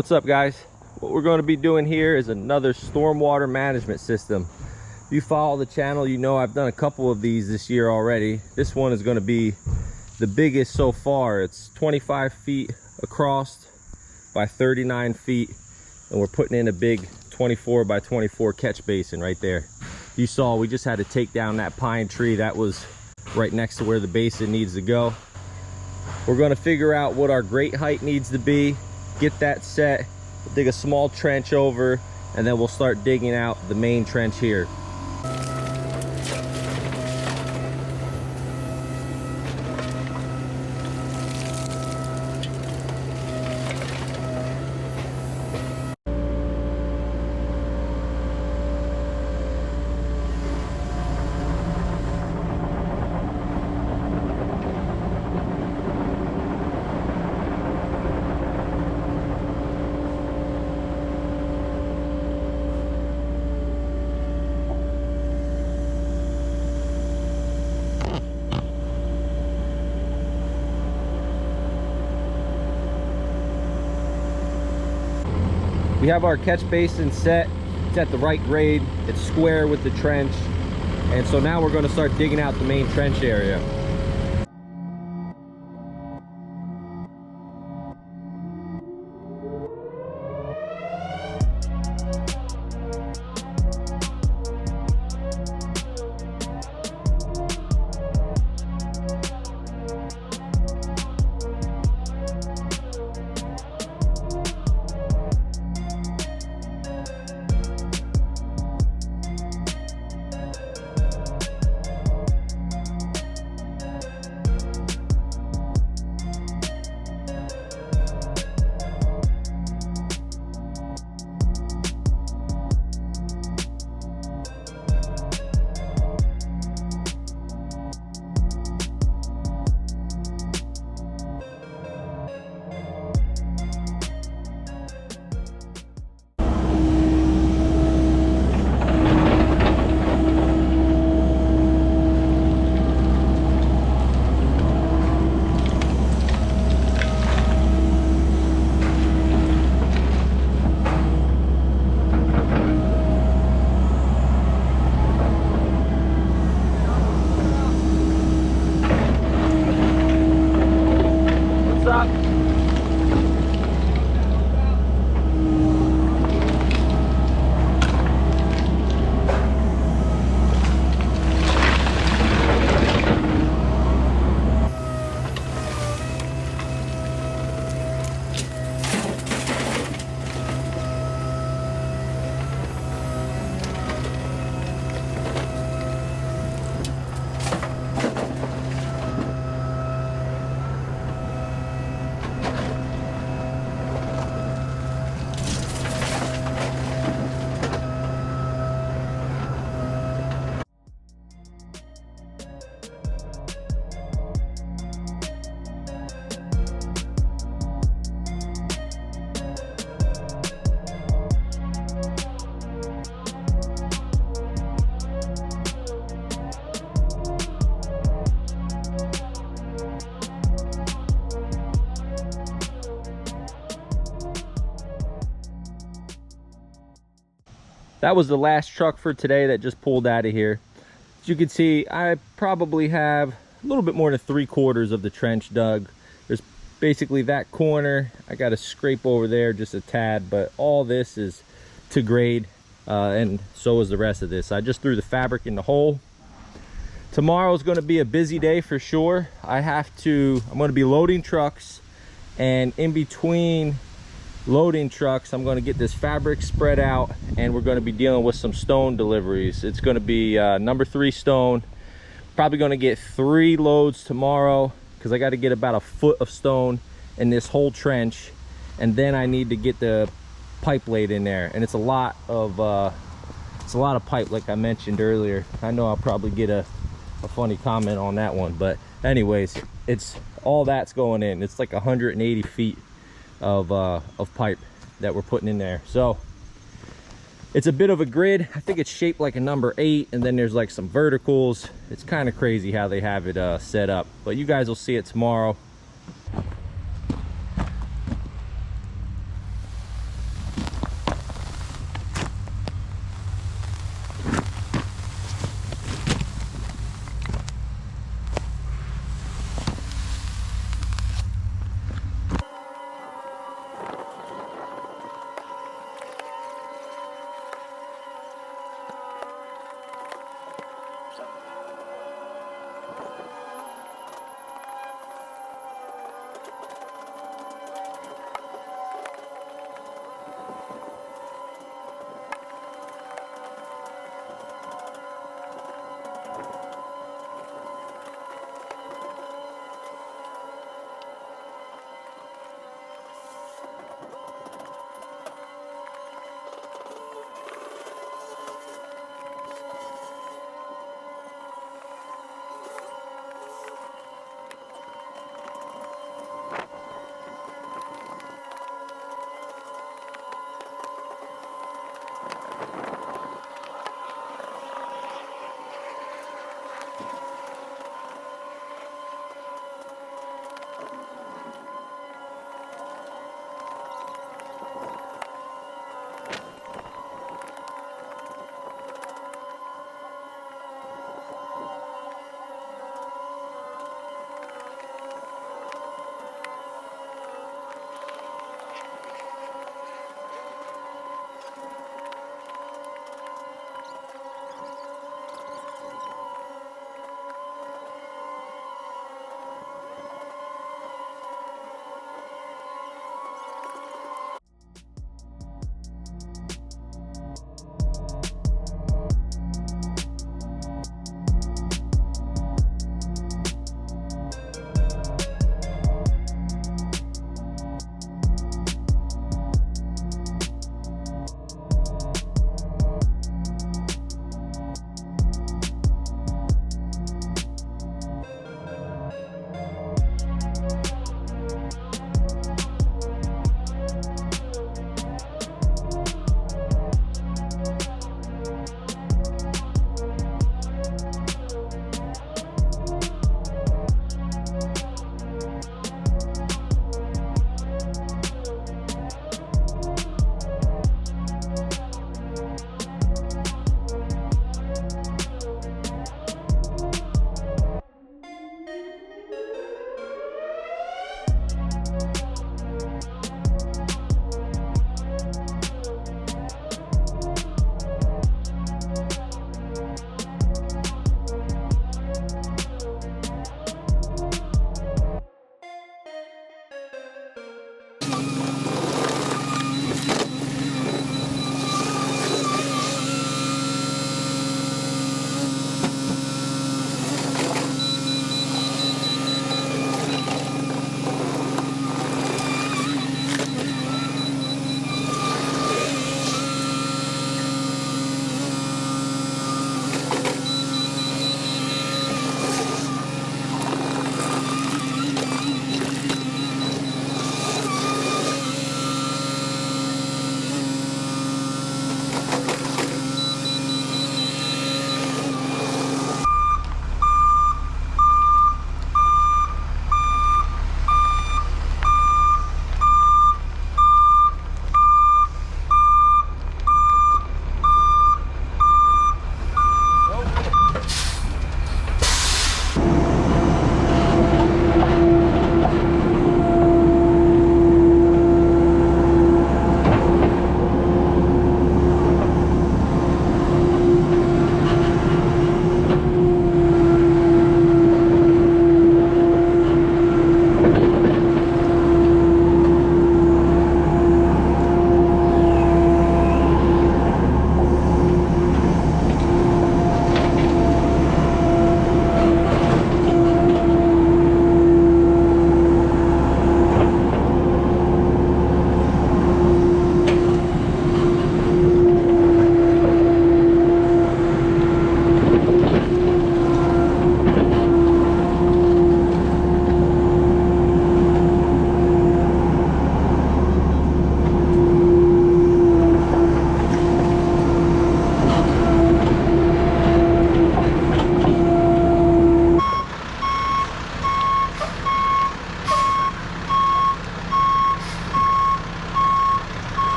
What's up, guys? What we're going to be doing here is another stormwater management system. If you follow the channel, you know I've done a couple of these this year already. This one is going to be the biggest so far. It's 25 feet across by 39 feet, and we're putting in a big 24 by 24 catch basin right there. You saw we just had to take down that pine tree that was right next to where the basin needs to go. We're going to figure out what our grate height needs to be, get that set, dig a small trench over, and then we'll start digging out the main trench here. We have our catch basin set. It's at the right grade. It's square with the trench. And so now we're going to start digging out the main trench area. That was the last truck for today that just pulled out of here. As you can see, I probably have a little bit more than 3/4 of the trench dug. There's basically that corner. I got to scrape over there just a tad, but all this is to grade, and so is the rest of this. I just threw the fabric in the hole. Tomorrow is going to be a busy day for sure. I'm going to be loading trucks, and in between loading trucks I'm going to get this fabric spread out, and we're going to be dealing with some stone deliveries. It's going to be number 3 stone. Probably going to get 3 loads tomorrow because I got to get about a foot of stone in this whole trench, and then I need to get the pipe laid in there, and it's a lot of pipe, like I mentioned earlier. I know I'll probably get a funny comment on that one, but anyways, it's all that's going in. It's like 180 feet of pipe that we're putting in there. So it's a bit of a grid. I think it's shaped like a number 8, and then there's like some verticals. It's kind of crazy how they have it set up, but you guys will see it tomorrow.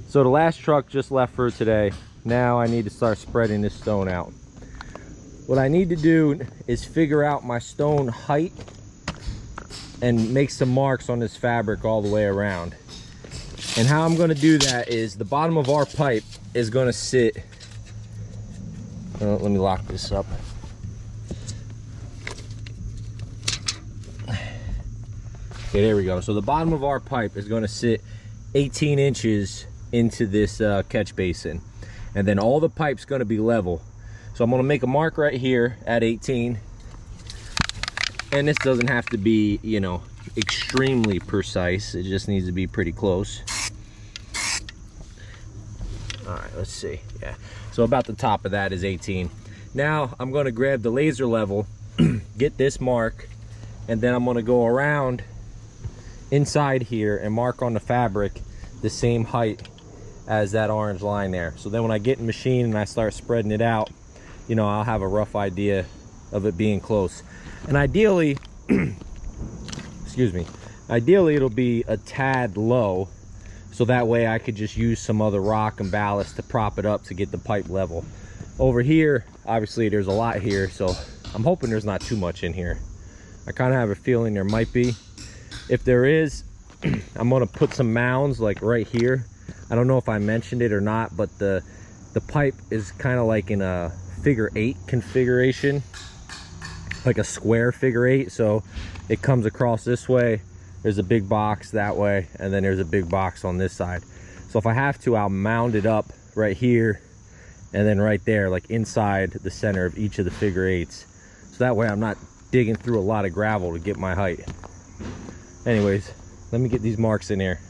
So the last truck just left for today. Now I need to start spreading this stone out. What I need to do is figure out my stone height and make some marks on this fabric all the way around. And how I'm going to do that is the bottom of our pipe is going to sit, let me lock this up. Okay, there we go. So the bottom of our pipe is going to sit 18 inches into this catch basin, and then all the pipe's going to be level. So I'm going to make a mark right here at 18, and this doesn't have to be, you know, extremely precise. It just needs to be pretty close. All right, let's see. Yeah, so about the top of that is 18. Now I'm going to grab the laser level, get this mark, and then I'm going to go around inside here and mark on the fabric the same height as that orange line there. So then when I get in the machine and I start spreading it out, you know, I'll have a rough idea of it being close. And ideally, excuse me, ideally it'll be a tad low, so that way I could just use some other rock and ballast to prop it up to get the pipe level. Over here, obviously there's a lot here, so I'm hoping there's not too much in here. I kind of have a feeling there might be. If there is, I'm going to put some mounds like right here. I don't know if I mentioned it or not, but the pipe is kind of like in a figure 8 configuration, like a square figure 8. So it comes across this way, there's a big box that way, and then there's a big box on this side. So if I have to, I'll mound it up right here and then right there, like inside the center of each of the figure 8s. So that way I'm not digging through a lot of gravel to get my height. Anyways, let me get these marks in here.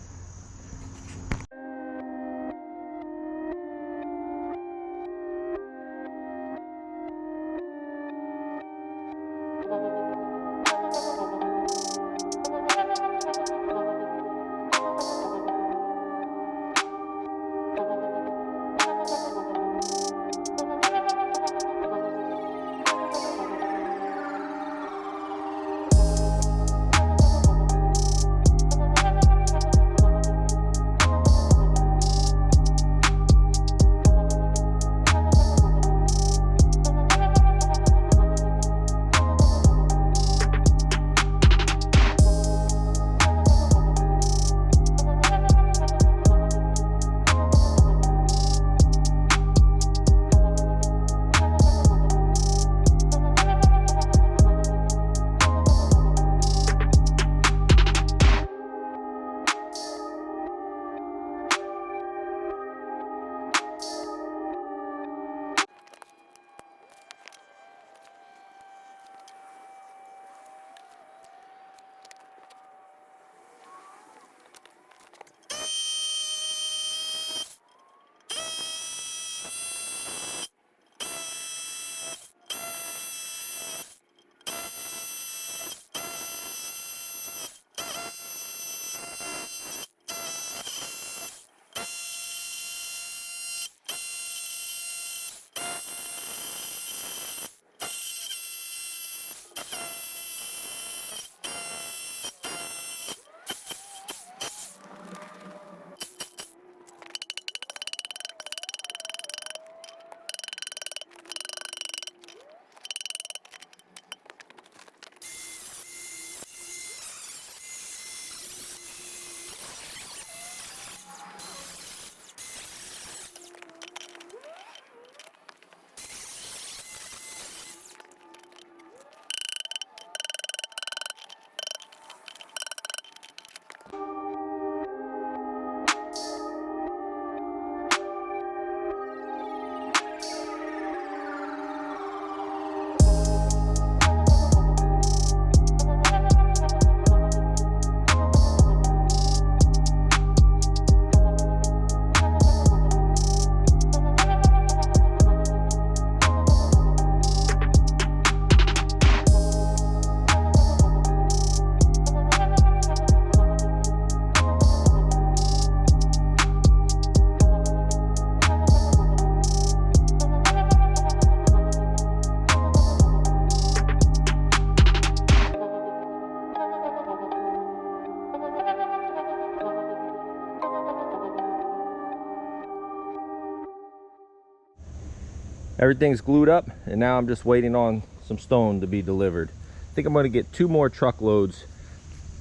Everything's glued up, and now I'm just waiting on some stone to be delivered. I think I'm going to get 2 more truckloads.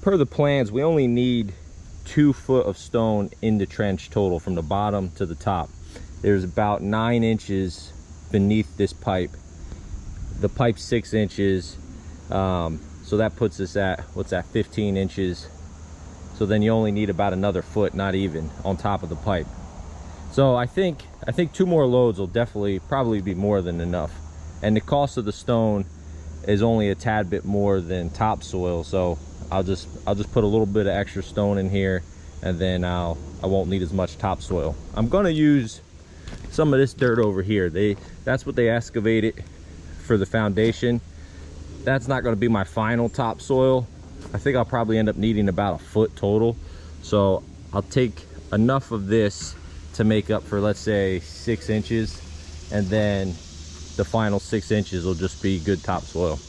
Per the plans, we only need 2 foot of stone in the trench total from the bottom to the top. There's about 9 inches beneath this pipe. The pipe's 6 inches, so that puts us at, what's that, 15 inches. So then you only need about another foot, not even, on top of the pipe. So I think 2 more loads will probably be more than enough. And the cost of the stone is only a tad bit more than topsoil, so I'll just put a little bit of extra stone in here, and then I won't need as much topsoil. I'm gonna use some of this dirt over here. That's what they excavated for the foundation. That's not gonna be my final topsoil. I think I'll probably end up needing about a foot total. So I'll take enough of this to make up for, let's say, 6 inches, and then the final 6 inches will just be good topsoil.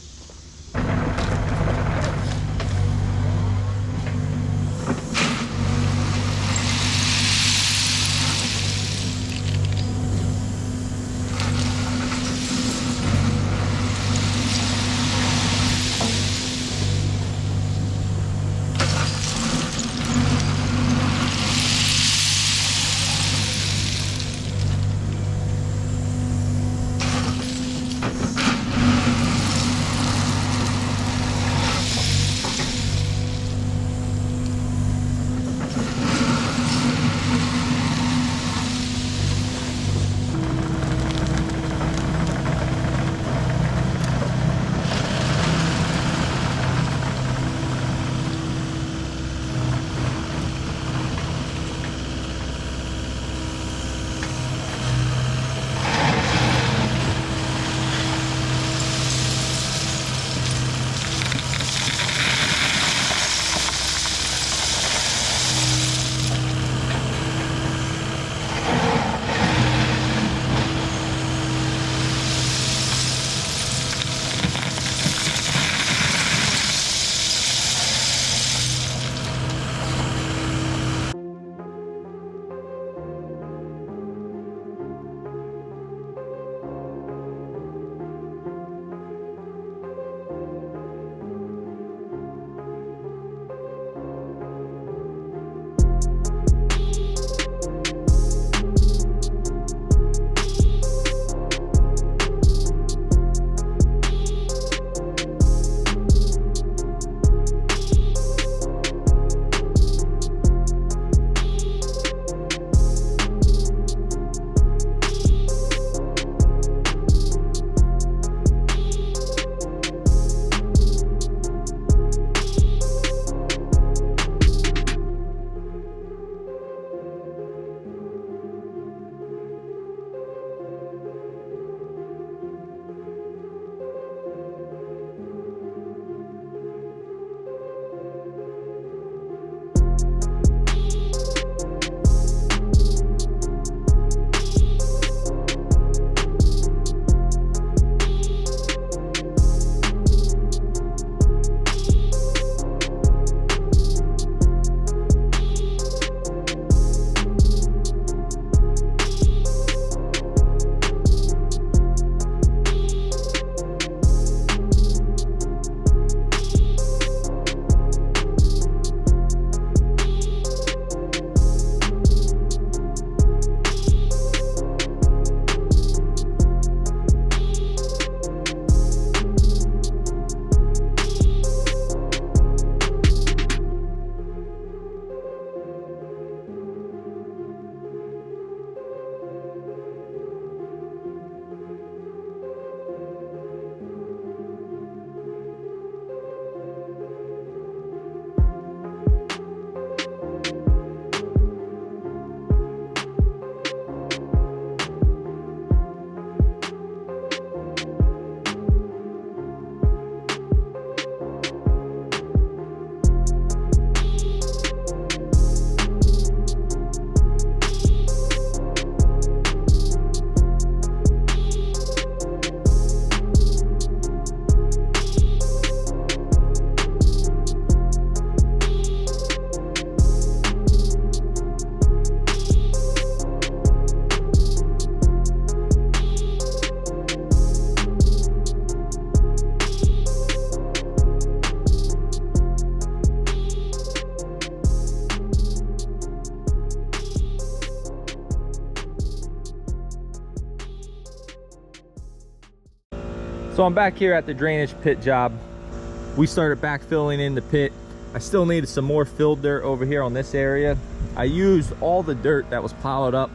So I'm back here at the drainage pit job. We started backfilling in the pit. I still needed some more filled dirt over here on this area. I used all the dirt that was piled up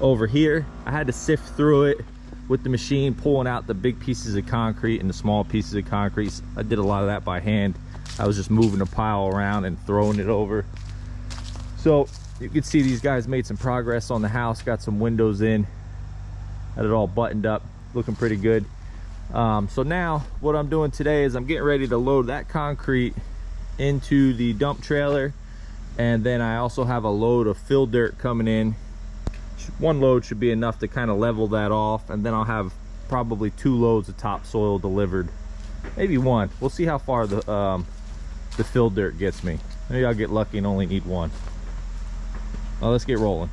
over here. I had to sift through it with the machine, pulling out the big pieces of concrete and the small pieces of concrete. I did a lot of that by hand. I was just moving the pile around and throwing it over. So you can see these guys made some progress on the house, got some windows in, had it all buttoned up, looking pretty good. So now what I'm doing today is I'm getting ready to load that concrete into the dump trailer, and then I also have a load of fill dirt coming in. One load should be enough to kind of level that off, and then I'll have probably 2 loads of topsoil delivered, maybe 1. We'll see how far the fill dirt gets me. Maybe I'll get lucky and only need 1. Well, let's get rolling.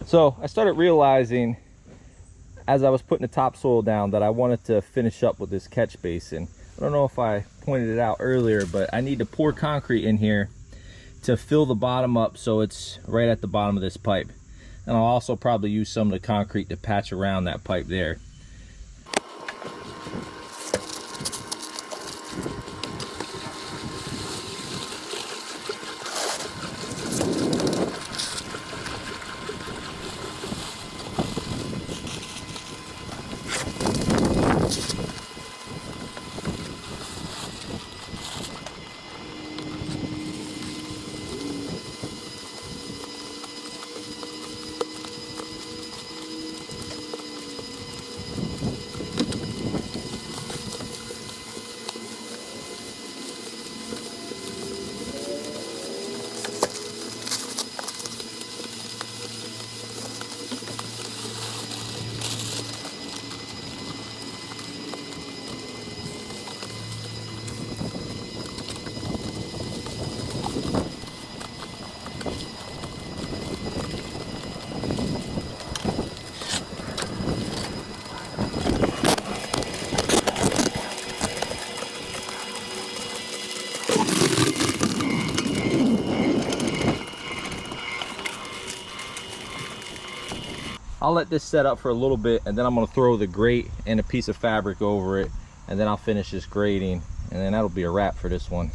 So I started realizing as I was putting the topsoil down that I wanted to finish up with this catch basin. I don't know if I pointed it out earlier, but I need to pour concrete in here to fill the bottom up so it's right at the bottom of this pipe. And I'll also probably use some of the concrete to patch around that pipe there. I'll let this set up for a little bit, and then I'm going to throw the grate and a piece of fabric over it, and then I'll finish this grading, and then that'll be a wrap for this one.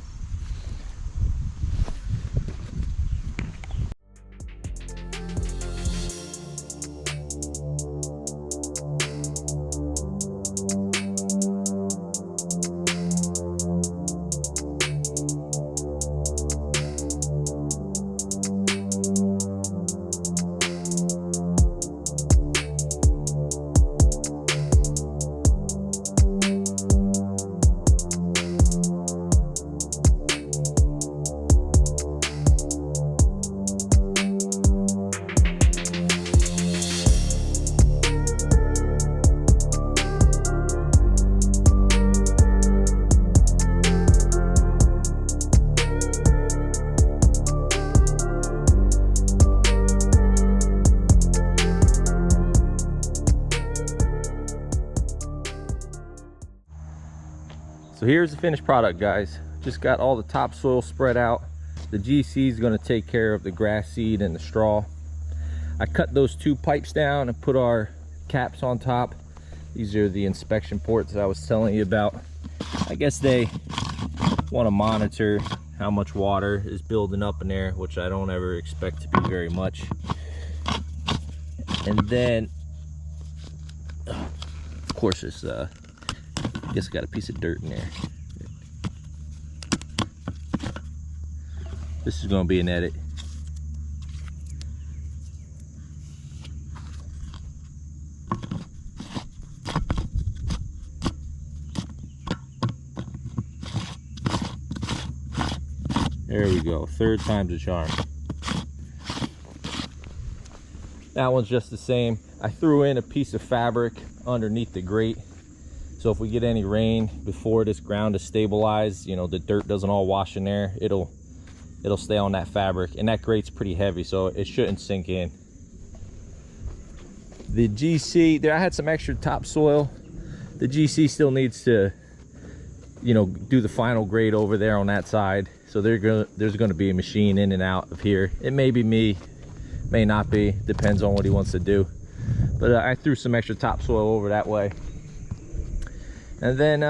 So here's the finished product, guys. Just got all the topsoil spread out. The GC is going to take care of the grass seed and the straw. I cut those 2 pipes down and put our caps on top. These are the inspection ports that I was telling you about. I guess they want to monitor how much water is building up in there, which I don't ever expect to be very much. And then, of course, this I guess I got a piece of dirt in there. This is going to be an edit. There we go, 3rd time's a charm. That one's just the same. I threw in a piece of fabric underneath the grate, so if we get any rain before this ground is stabilized, you know, the dirt doesn't all wash in there, it'll stay on that fabric. And that grate's pretty heavy, so it shouldn't sink in. The GC there, I had some extra topsoil. The GC still needs to, you know, do the final grade over there on that side. So there's going to be a machine in and out of here. It may be me, may not be, depends on what he wants to do. But I threw some extra topsoil over that way. And then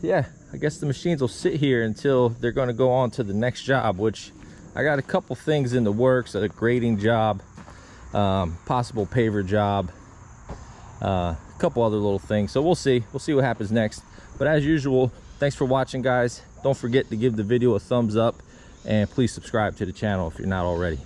yeah, I guess the machines will sit here until they're going to go on to the next job, which I got a couple things in the works, a grading job, possible paver job, a couple other little things. So we'll see what happens next. But as usual, thanks for watching, guys. Don't forget to give the video a thumbs up, and please subscribe to the channel if you're not already.